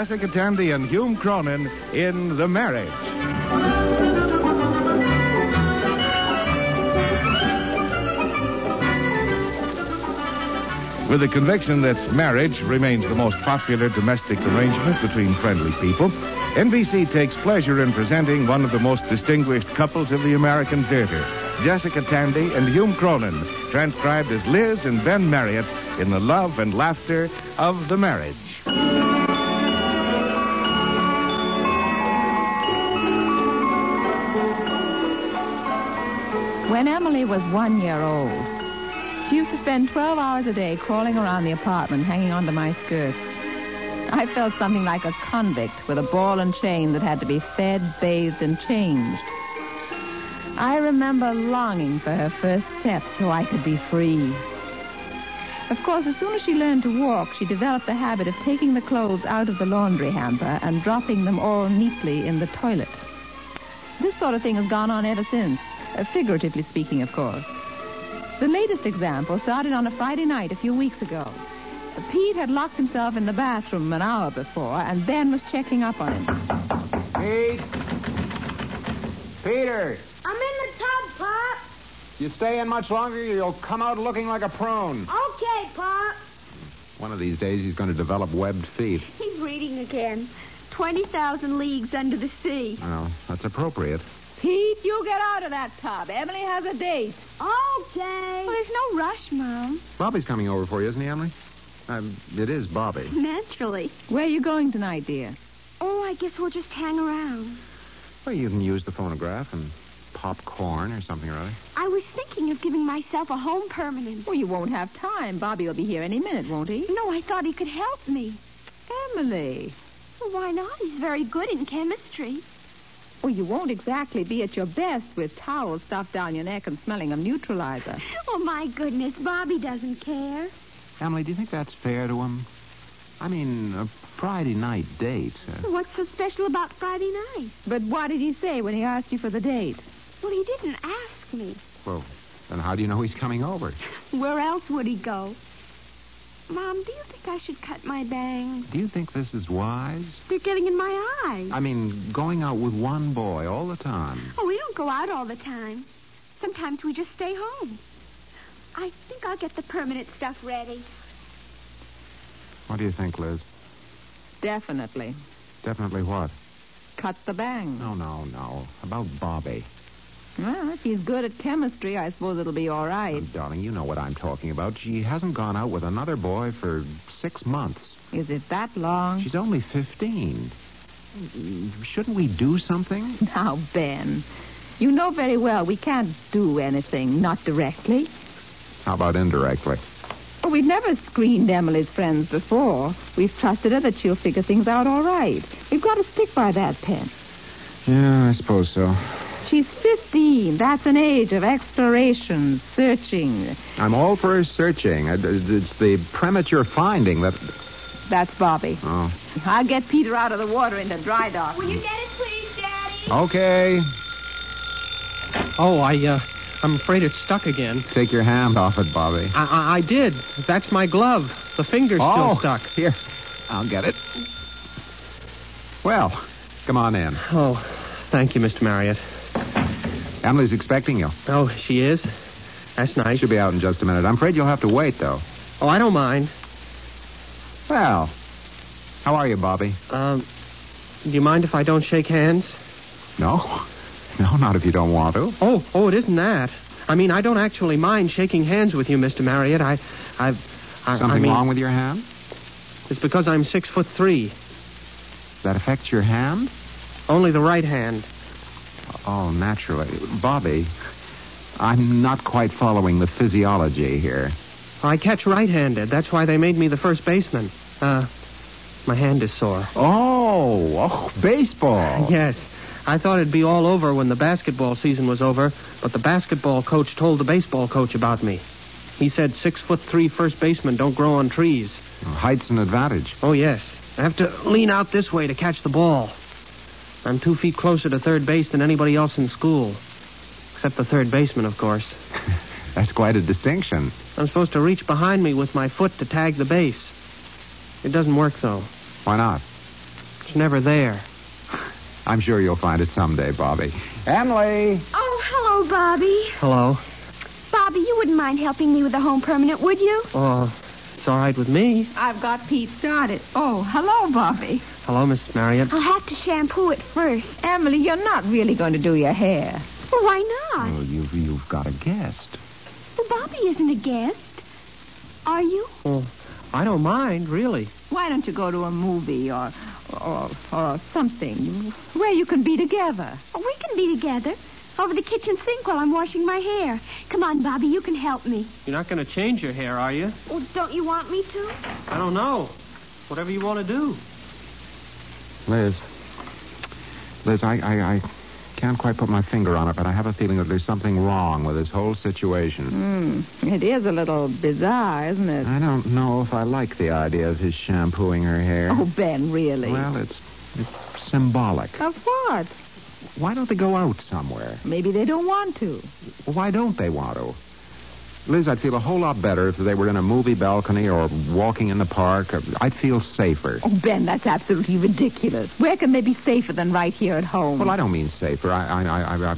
Jessica Tandy and Hume Cronin in The Marriage. With the conviction that marriage remains the most popular domestic arrangement between friendly people, NBC takes pleasure in presenting one of the most distinguished couples of the American theater, Jessica Tandy and Hume Cronin, transcribed as Liz and Ben Marriott in the love and laughter of The Marriage. When Emily was 1 year old, she used to spend 12 hours a day crawling around the apartment, hanging onto my skirts. I felt something like a convict with a ball and chain that had to be fed, bathed, and changed. I remember longing for her first steps so I could be free. Of course, as soon as she learned to walk, she developed the habit of taking the clothes out of the laundry hamper and dropping them all neatly in the toilet. This sort of thing has gone on ever since, figuratively speaking, of course. The latest example started on a Friday night a few weeks ago. Pete had locked himself in the bathroom an hour before, and Ben was checking up on him. Pete? Peter! I'm in the tub, Pop. You stay in much longer, you'll come out looking like a prune. Okay, Pop. One of these days, he's going to develop webbed feet. He's reading again. 20,000 Leagues Under the Sea. Well, that's appropriate. Pete, you get out of that tub. Emily has a date. Okay. Well, there's no rush, Mom. Bobby's coming over for you, isn't he, Emily? It is Bobby. Naturally. Where are you going tonight, dear? Oh, I guess we'll just hang around. Well, you can use the phonograph and pop corn or something or other. I was thinking of giving myself a home permanent. Well, you won't have time. Bobby will be here any minute, won't he? No, I thought he could help me. Emily. Well, why not? He's very good in chemistry. Well, you won't exactly be at your best with towels stuffed down your neck and smelling of neutralizer. Oh, my goodness, Bobby doesn't care. Emily, do you think that's fair to him? I mean, a Friday night date. What's so special about Friday night? But what did he say when he asked you for the date? Well, he didn't ask me. Well, then how do you know he's coming over? Where else would he go? Mom, do you think I should cut my bangs? Do you think this is wise? They're getting in my eyes. I mean, going out with one boy all the time. Oh, we don't go out all the time. Sometimes we just stay home. I think I'll get the permanent stuff ready. What do you think, Liz? Definitely. Definitely what? Cut the bangs. No. About Bobby. Well, if he's good at chemistry, I suppose it'll be all right. Oh, darling, you know what I'm talking about. She hasn't gone out with another boy for 6 months. Is it that long? She's only 15. Shouldn't we do something? Now, Ben, you know very well we can't do anything, not directly. How about indirectly? Well, we've never screened Emily's friends before. We've trusted her that she'll figure things out all right. We've got to stick by that, Pen. Yeah, I suppose so. She's 15. That's an age of exploration, searching. I'm all for searching. It's the premature finding that... That's Bobby. Oh. I'll get Peter out of the water into dry dock. Will you get it, please, Daddy? Okay. Oh, I'm afraid it's stuck again. Take your hand off it, Bobby. I did. That's my glove. The finger's still stuck. Here. I'll get it. Well, come on in. Oh, thank you, Mr. Marriott. Emily's expecting you. Oh, she is? That's nice. She'll be out in just a minute. I'm afraid you'll have to wait, though. Oh, I don't mind. Well, how are you, Bobby? Do you mind if I don't shake hands? No. No, not if you don't want to. Oh, it isn't that. I mean, I don't actually mind shaking hands with you, Mr. Marriott. Something wrong with your hand? It's because I'm 6'3". That affects your hand? Only the right hand. Oh, naturally. Bobby, I'm not quite following the physiology here. I catch right-handed. That's why they made me the first baseman. My hand is sore. Oh, baseball. Yes. I thought it'd be all over when the basketball season was over, but the basketball coach told the baseball coach about me. He said 6'3" first basemen don't grow on trees. Well, height's an advantage. Oh, yes. I have to lean out this way to catch the ball. I'm 2 feet closer to third base than anybody else in school. Except the third baseman, of course. That's quite a distinction. I'm supposed to reach behind me with my foot to tag the base. It doesn't work, though. Why not? It's never there. I'm sure you'll find it someday, Bobby. Emily! Oh, hello, Bobby. Hello. Bobby, you wouldn't mind helping me with the home permanent, would you? Oh, it's all right with me. I've got Pete started. Oh, hello, Bobby. Hello, Miss Marriott. I'll have to shampoo it first. Emily, you're not really going to do your hair. Well, why not? Well, you've got a guest. Well, Bobby isn't a guest. Are you? Well, I don't mind, really. Why don't you go to a movie or something where you can be together? Oh, we can be together over the kitchen sink while I'm washing my hair. Come on, Bobby, you can help me. You're not going to change your hair, are you? Well, don't you want me to? I don't know. Whatever you want to do. Liz, I can't quite put my finger on it, but I have a feeling that there's something wrong with this whole situation. It is a little bizarre, isn't it? I don't know if I like the idea of his shampooing her hair. Oh, Ben, really? Well, it's symbolic. Of what? Why don't they go out somewhere? Maybe they don't want to. Well, why don't they want to? Liz, I'd feel a whole lot better if they were in a movie balcony or walking in the park. I'd feel safer. Oh, Ben, that's absolutely ridiculous. Where can they be safer than right here at home? Well, I don't mean safer. I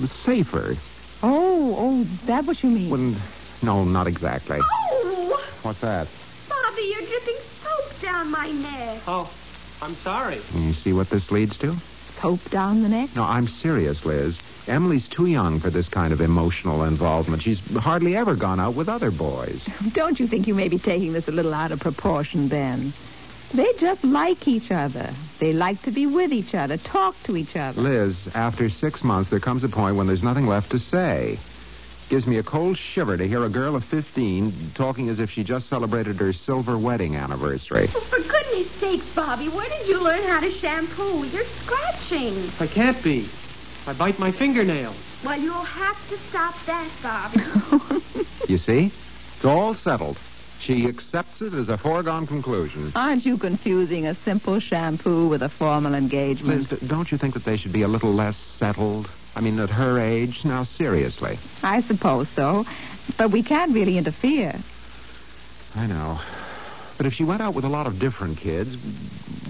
safer. Oh, that what you mean? Well, no, not exactly. Oh! What's that? Bobby, you're dripping soap down my neck. Oh, I'm sorry. You see what this leads to? Soap down the neck? No, I'm serious, Liz. Emily's too young for this kind of emotional involvement. She's hardly ever gone out with other boys. Don't you think you may be taking this a little out of proportion, Ben? They just like each other. They like to be with each other, talk to each other. Liz, after 6 months, there comes a point when there's nothing left to say. Gives me a cold shiver to hear a girl of 15 talking as if she just celebrated her silver wedding anniversary. Oh, for goodness sakes, Bobby, where did you learn how to shampoo? You're scratching. I can't be. I bite my fingernails. Well, you'll have to stop that, Bobby. You see? It's all settled. She accepts it as a foregone conclusion. Aren't you confusing a simple shampoo with a formal engagement? Liz, don't you think that they should be a little less settled? I mean, at her age, now, seriously. I suppose so. But we can't really interfere. I know. But if she went out with a lot of different kids,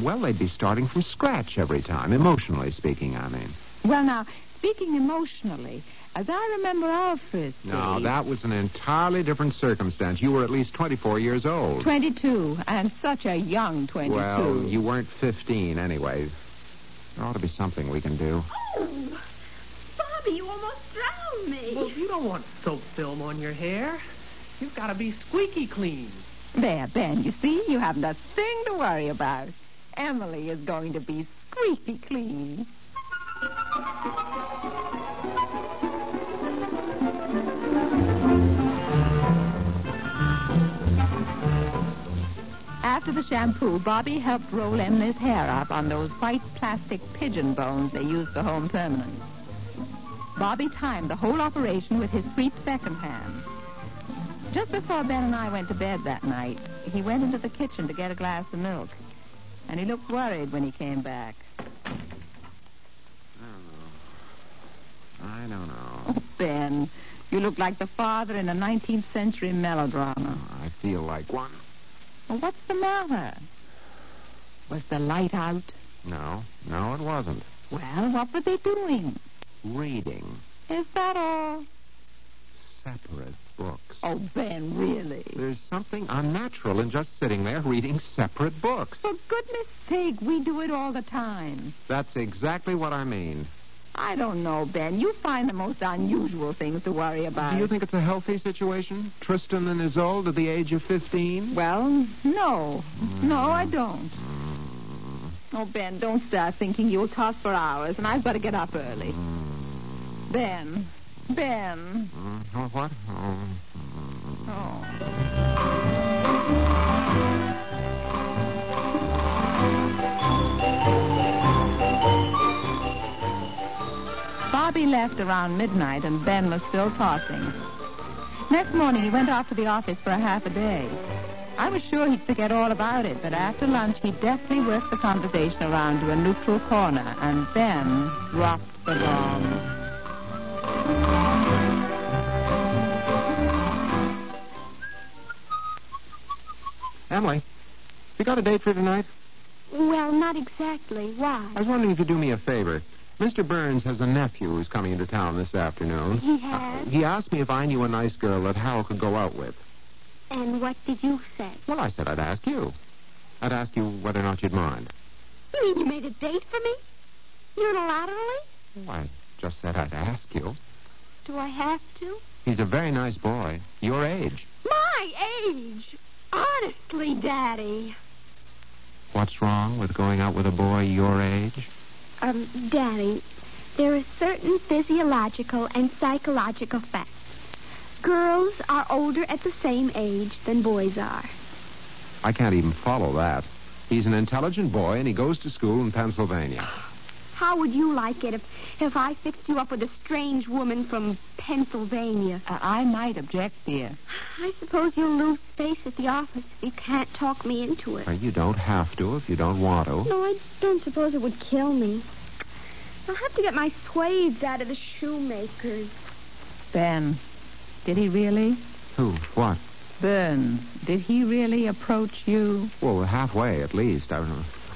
well, they'd be starting from scratch every time, emotionally speaking, I mean. Well, now, speaking emotionally, as I remember our first No, date... that was an entirely different circumstance. You were at least 24 years old. 22, and such a young 22. Well, you weren't 15 anyway. There ought to be something we can do. Oh, Bobby, you almost drowned me. Well, you don't want soap film on your hair. You've got to be squeaky clean. There, Ben, you see, you haven't a thing to worry about. Emily is going to be squeaky clean. After the shampoo, Bobby helped roll Emily's hair up on those white plastic pigeon bones they use for home permanents. Bobby timed the whole operation with his sweet second hand. Just before Ben and I went to bed that night, he went into the kitchen to get a glass of milk. And he looked worried when he came back. I don't know. Oh, Ben, you look like the father in a 19th century melodrama. I feel like one. Well, what's the matter? Was the light out? No, it wasn't. Well, what were they doing? Reading Is that all? separate books. Oh, Ben, really? There's something unnatural in just sitting there reading separate books. For goodness sake, we do it all the time. That's exactly what I mean. I don't know, Ben. You find the most unusual things to worry about. Do you think it's a healthy situation? Tristan and Isolde at the age of 15? Well, no. No, I don't. Oh, Ben, don't start thinking you'll toss for hours, and I've got to get up early. Ben. What? Bobby left around midnight, and Ben was still tossing. Next morning, he went off to the office for a half a day. I was sure he'd forget all about it, but after lunch, he deftly worked the conversation around to a neutral corner, and Ben dropped the bomb. Emily, you got a date for tonight? Well, not exactly. Why? I was wondering if you'd do me a favor. Mr. Burns has a nephew who's coming into town this afternoon. He has? He asked me if I knew a nice girl that Harold could go out with. And what did you say? Well, I said I'd ask you. I'd ask you whether or not you'd mind. You mean you made a date for me? Unilaterally? Well, I just said I'd ask you. Do I have to? He's a very nice boy. Your age. My age? Honestly, Daddy. What's wrong with going out with a boy your age? Daddy, there are certain physiological and psychological facts. Girls are older at the same age than boys are. I can't even follow that. He's an intelligent boy, and he goes to school in Pennsylvania. How would you like it if I fixed you up with a strange woman from Pennsylvania? I might object, dear. I suppose you'll lose face at the office if you can't talk me into it. Well, you don't have to if you don't want to. No, I don't suppose it would kill me. I'll have to get my suedes out of the shoemakers. Ben, did he really? Who? What? Burns, did he really approach you? Well, halfway at least.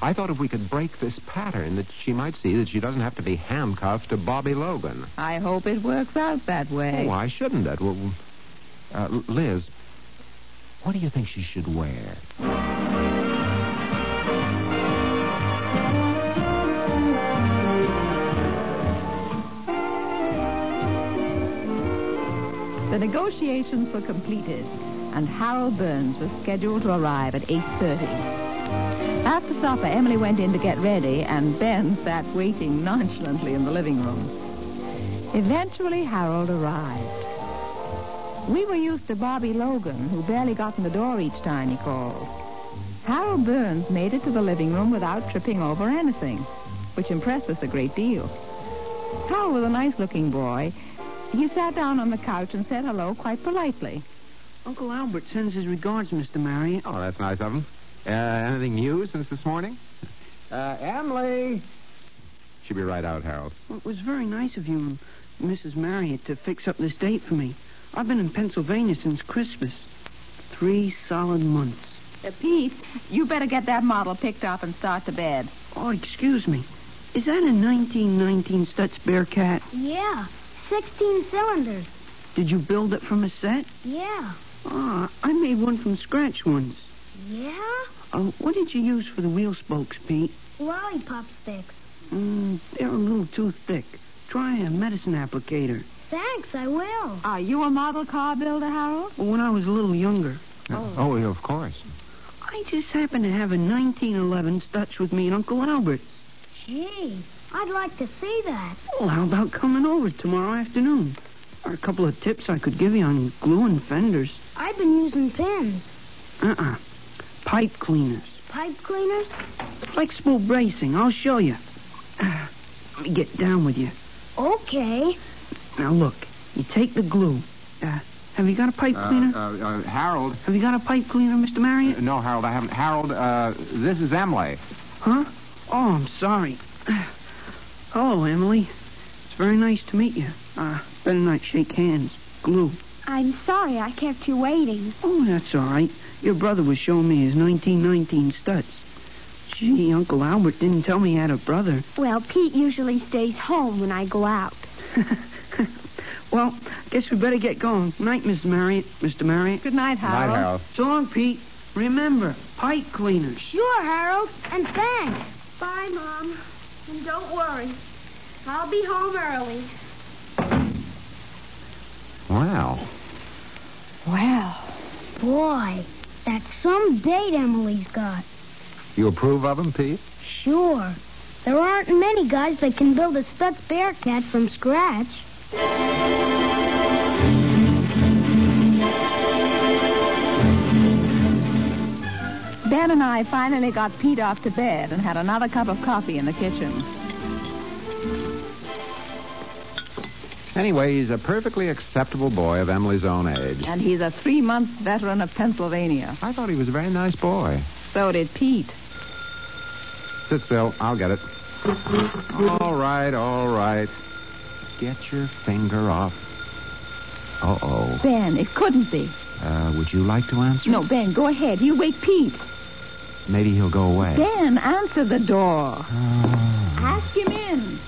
I thought if we could break this pattern that she might see that she doesn't have to be handcuffed to Bobby Logan. I hope it works out that way. Oh, why shouldn't it? Well, Liz, what do you think she should wear? The negotiations were completed, and Harold Burns was scheduled to arrive at 8:30. After supper, Emily went in to get ready, and Ben sat waiting nonchalantly in the living room. Eventually, Harold arrived. We were used to Bobby Logan, who barely got in the door each time he called. Harold Burns made it to the living room without tripping over anything, which impressed us a great deal. Harold was a nice-looking boy. He sat down on the couch and said hello quite politely. Uncle Albert sends his regards, Mr. Marriott. Oh, that's nice of him. Anything new since this morning? Emily! She'll be right out, Harold. Well, it was very nice of you and Mrs. Marriott to fix up this date for me. I've been in Pennsylvania since Christmas. 3 solid months. Pete, you better get that model picked up and start to bed. Oh, excuse me. Is that a 1919 Stutz Bearcat? Yeah, 16 cylinders. Did you build it from a set? Yeah. Ah, I made one from scratch once. Yeah? What did you use for the wheel spokes, Pete? Lollipop sticks. They're a little too thick. Try a medicine applicator. Thanks, I will. Are you a model car builder, Harold? Well, when I was a little younger. Oh, yeah, of course. I just happened to have a 1911 Stutz with me at Uncle Albert's. Gee, I'd like to see that. Well, how about coming over tomorrow afternoon? There are a couple of tips I could give you on gluing fenders. I've been using pins. Pipe cleaners. Pipe cleaners? Flexible bracing. I'll show you. Let me get down with you. Okay. Now, look. You take the glue. Have you got a pipe cleaner? Harold. Have you got a pipe cleaner, Mr. Marriott? No, Harold, I haven't. Harold, this is Emily. Huh? Oh, I'm sorry. Hello, Emily. It's very nice to meet you. Better not shake hands. Glue. I'm sorry I kept you waiting. Oh, that's all right. Your brother was showing me his 1919 Stutz. Gee, Uncle Albert didn't tell me he had a brother. Well, Pete usually stays home when I go out. Well, I guess we better get going. Good night, Mr. Marriott. Mr. Marriott. Good night, Harold. Good night, Harold. So long, Pete. Remember, pipe cleaners. Sure, Harold. And thanks. Bye, Mom. And don't worry. I'll be home early. Wow. Well, Boy, that's some date Emily's got. You approve of him, Pete? Sure. There aren't many guys that can build a Stutz Bearcat from scratch. Ben and I finally got Pete off to bed and had another cup of coffee in the kitchen. Anyway, he's a perfectly acceptable boy of Emily's own age. And he's a 3-month veteran of Pennsylvania. I thought he was a very nice boy. So did Pete. Sit still. I'll get it. All right, all right. Get your finger off. Uh-oh. Ben, it couldn't be. Would you like to answer? No, Ben, go ahead. You wake Pete. Maybe he'll go away. Ben, answer the door. Ask him in.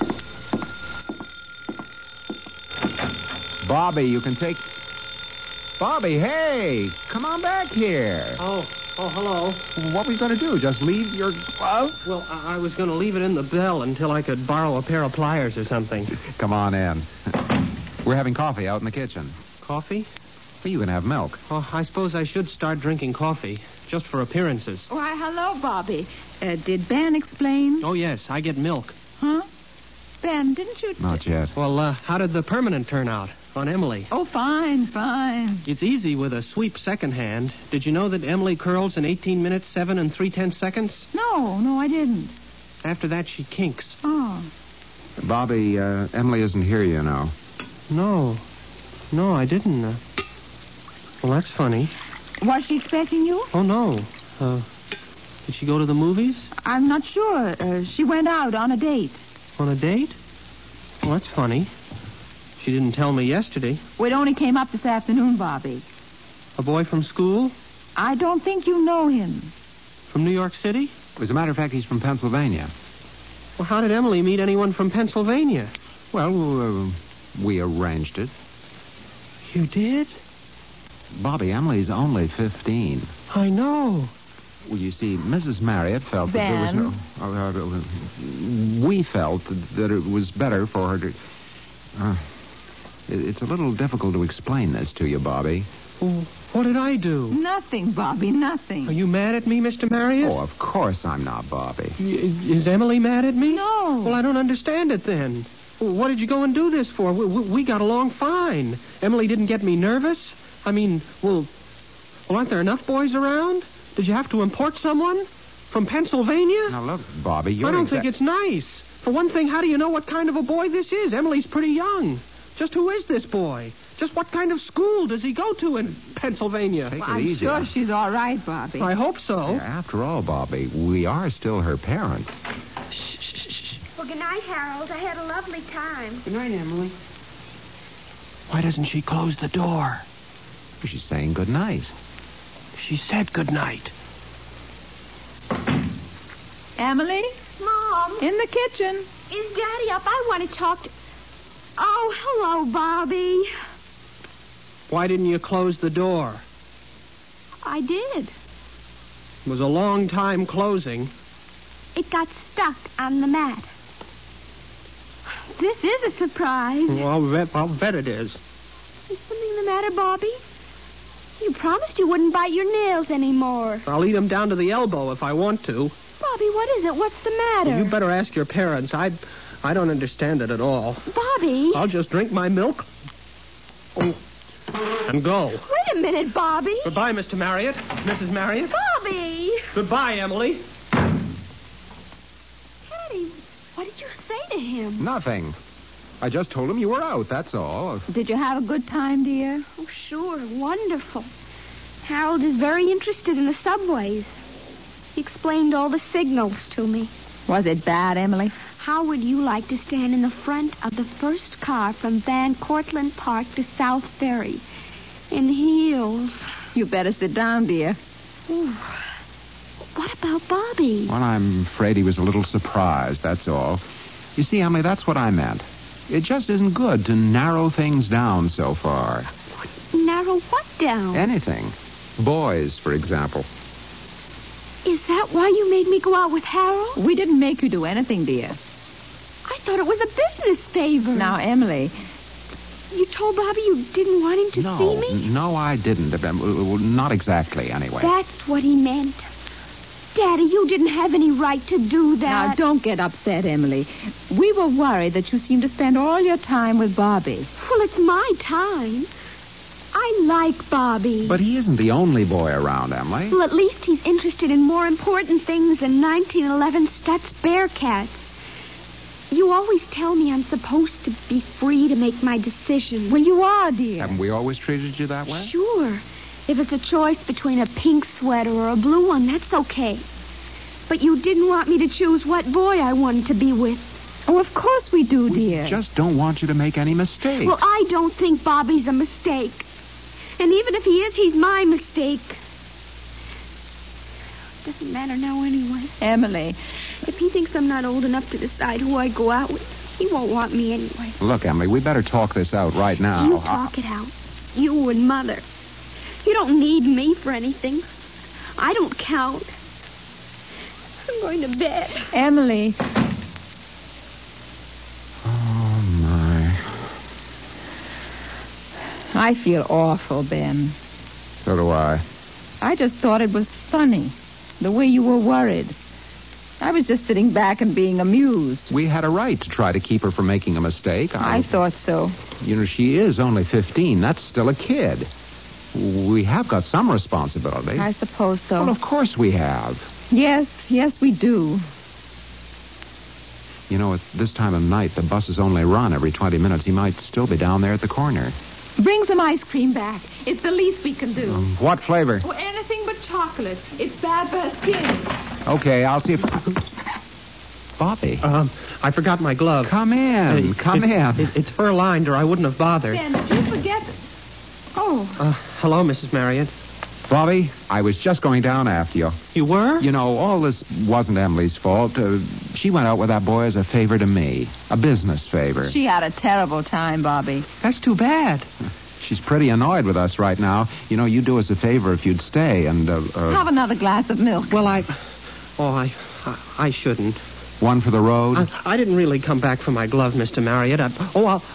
Bobby, you can take... Bobby, hey! Come on back here. Oh, hello. What were you going to do? Just leave your glove? Well, I was going to leave it in the bell until I could borrow a pair of pliers or something. Come on in. We're having coffee out in the kitchen. Coffee? Well, you can have milk. Oh, I suppose I should start drinking coffee, just for appearances. Why, hello, Bobby. Did Ben explain? Oh, yes, I get milk. Huh? Ben, didn't you... Not yet. Well, how did the permanent turn out on Emily? Oh, fine. It's easy with a sweep second hand. Did you know that Emily curls in 18 minutes, 7 3/10 seconds? No, I didn't. After that, she kinks. Oh. Bobby, Emily isn't here, you know. No, I didn't. Well, that's funny. Was she expecting you? Oh, no. Did she go to the movies? I'm not sure. She went out on a date. On a date? Well, that's funny. She didn't tell me yesterday. It only came up this afternoon, Bobby. A boy from school? I don't think you know him. From New York City? As a matter of fact, he's from Pennsylvania. Well, how did Emily meet anyone from Pennsylvania? Well, we arranged it. You did? Bobby, Emily's only 15. I know. Well, you see, Mrs. Marriott felt that there was no... we felt that it was better for her to... it's a little difficult to explain this to you, Bobby. Well, what did I do? Nothing, Bobby, nothing. Are you mad at me, Mr. Marriott? Oh, of course I'm not, Bobby. Is Emily mad at me? No. Well, I don't understand it then. What did you go and do this for? We got along fine. Emily didn't get me nervous. I mean, well, aren't there enough boys around? Did you have to import someone from Pennsylvania? Now, look, Bobby, you're... I don't think it's nice. For one thing, how do you know what kind of a boy this is? Emily's pretty young. Just who is this boy? Just what kind of school does he go to in Pennsylvania? Take it I'm easy. sure she's all right, Bobby. I hope so. Yeah, after all, Bobby, we are still her parents. Shh. Well, good night, Harold. I had a lovely time. Good night, Emily. Why doesn't she close the door? She's saying good night. She said good night. Emily? Mom, In the kitchen. is Daddy up? I want to talk to... Oh, hello, Bobby. Why didn't you close the door? I did. It was a long time closing. It got stuck on the mat. This is a surprise. Well, I'll bet it is. Is something the matter, Bobby? You promised you wouldn't bite your nails anymore. I'll eat them down to the elbow if I want to. Bobby, what is it? What's the matter? Well, you better ask your parents. I don't understand it at all. Bobby? I'll just drink my milk and go. Wait a minute, Bobby. Goodbye, Mr. Marriott. Mrs. Marriott. Bobby! Goodbye, Emily. Daddy, what did you say to him? Nothing. I just told him you were out, that's all. Did you have a good time, dear? Oh, sure. Wonderful. Harold is very interested in the subways. He explained all the signals to me. Was it bad, Emily? How would you like to stand in the front of the first car from Van Cortlandt Park to South Ferry in heels? You better sit down, dear. Ooh. What about Bobby? Well, I'm afraid he was a little surprised, that's all. You see, Emily, that's what I meant. It just isn't good to narrow things down so far. Narrow what down? Anything. Boys, for example. Is that why you made me go out with Harold? We didn't make you do anything, dear. I thought it was a business favor. Now, Emily, You told Bobby you didn't want him to see me? No, I didn't. Well, not exactly, anyway. That's what he meant. Daddy, you didn't have any right to do that. now don't get upset, Emily. We were worried that you seemed to spend all your time with Bobby. Well, it's my time. I like Bobby. But he isn't the only boy around, Emily. Well, at least he's interested in more important things than 1911 Stutz Bearcats. You always tell me I'm supposed to be free to make my decision. Well, you are, dear. Haven't we always treated you that way? Sure. If it's a choice between a pink sweater or a blue one, that's okay. But you didn't want me to choose what boy I wanted to be with. Oh, of course we do, dear. Just don't want you to make any mistakes. Well, I don't think Bobby's a mistake. And even if he is, he's my mistake. Doesn't matter now anyway. Emily. If he thinks I'm not old enough to decide who I go out with, he won't want me anyway. Look, Emily, we better talk this out right now. You talk it out. You and Mother. You don't need me for anything. I don't count. I'm going to bed. Emily. Oh, my. I feel awful, Ben. So do I. I just thought it was funny, the way you were worried. I was just sitting back and being amused. We had a right to try to keep her from making a mistake. I thought so. You know, she is only 15. That's still a kid. We have got some responsibility. I suppose so. Well, of course we have. Yes, we do. You know, at this time of night, the buses only run every 20 minutes. He might still be down there at the corner. Bring some ice cream back. It's the least we can do. What flavor? Oh, anything but chocolate. It's bad for her skin. Okay, I'll see if... Bobby. I forgot my glove. Come in. Come in. It's fur-lined, or I wouldn't have bothered. Ben, did you forget? Oh. Hello, Mrs. Marriott. Bobby, I was just going down after you. You were? You know, all this wasn't Emily's fault. She went out with that boy as a favor to me. A business favor. She had a terrible time, Bobby. That's too bad. She's pretty annoyed with us right now. You know, you'd do us a favor if you'd stay and... Have another glass of milk. Well, I shouldn't. One for the road? I didn't really come back for my glove, Mr. Marriott.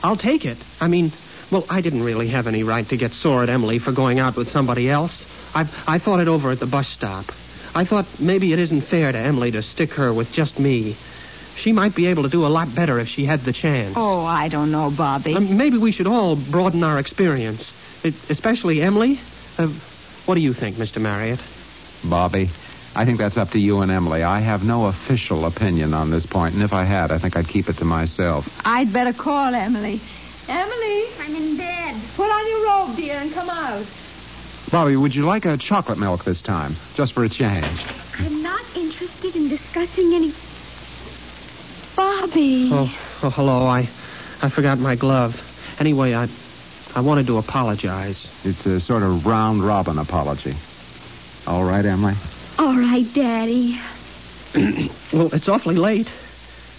I'll take it. I mean, well, I didn't really have any right to get sore at Emily for going out with somebody else. I thought it over at the bus stop. I thought maybe it isn't fair to Emily to stick her with just me. She might be able to do a lot better if she had the chance. Oh, I don't know, Bobby. Maybe we should all broaden our experience, especially Emily. What do you think, Mr. Marriott? Bobby, I think that's up to you and Emily. I have no official opinion on this point, and if I had, I think I'd keep it to myself. I'd better call Emily. Emily? I'm in bed. Put on your robe, dear, and come out. Bobby, would you like a chocolate milk this time, just for a change? I'm not interested in discussing any... Bobby. Oh, hello. I forgot my glove. Anyway, I wanted to apologize. It's a sort of round-robin apology. All right, Emily? All right, Daddy. Well, it's awfully late.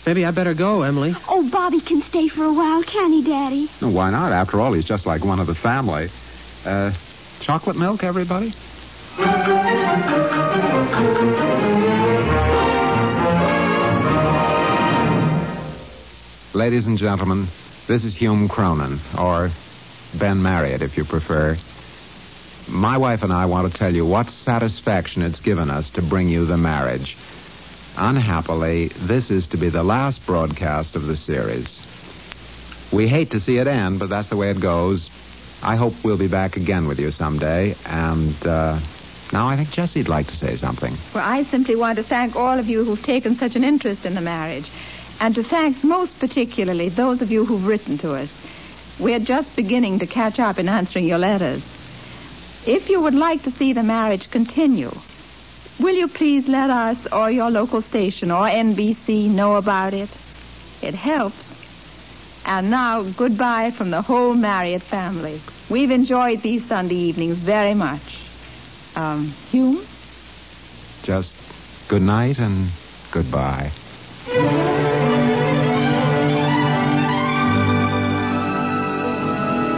Maybe I better go, Emily. Oh, Bobby can stay for a while, can he, Daddy? No, why not? After all, he's just like one of the family. Chocolate milk, everybody? Ladies and gentlemen, this is Hume Cronin, or Ben Marriott, if you prefer. My wife and I want to tell you what satisfaction it's given us to bring you the marriage. Unhappily, this is to be the last broadcast of the series. We hate to see it end, but that's the way it goes. I hope we'll be back again with you someday. And now I think Jessie'd like to say something. Well, I simply want to thank all of you who've taken such an interest in the marriage. And to thank most particularly those of you who've written to us. We're just beginning to catch up in answering your letters. If you would like to see the marriage continue, will you please let us or your local station or NBC know about it? It helps. And now, goodbye from the whole Marriott family. We've enjoyed these Sunday evenings very much. Hume? Just good night and goodbye.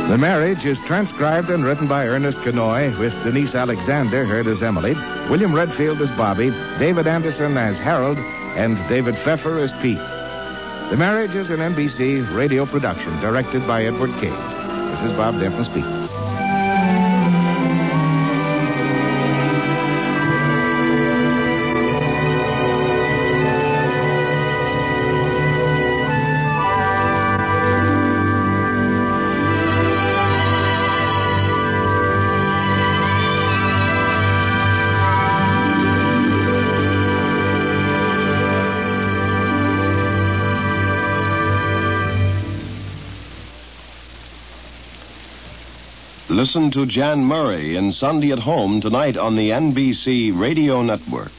The Marriage is transcribed and written by Ernest Kenoy, with Denise Alexander heard as Emily, William Redfield as Bobby, David Anderson as Harold, and David Pfeffer as Pete. The Marriage is an NBC radio production directed by Edward King. This is Bob Denton speaking. Listen to Jan Murray in Sunday at Home tonight on the NBC Radio Network.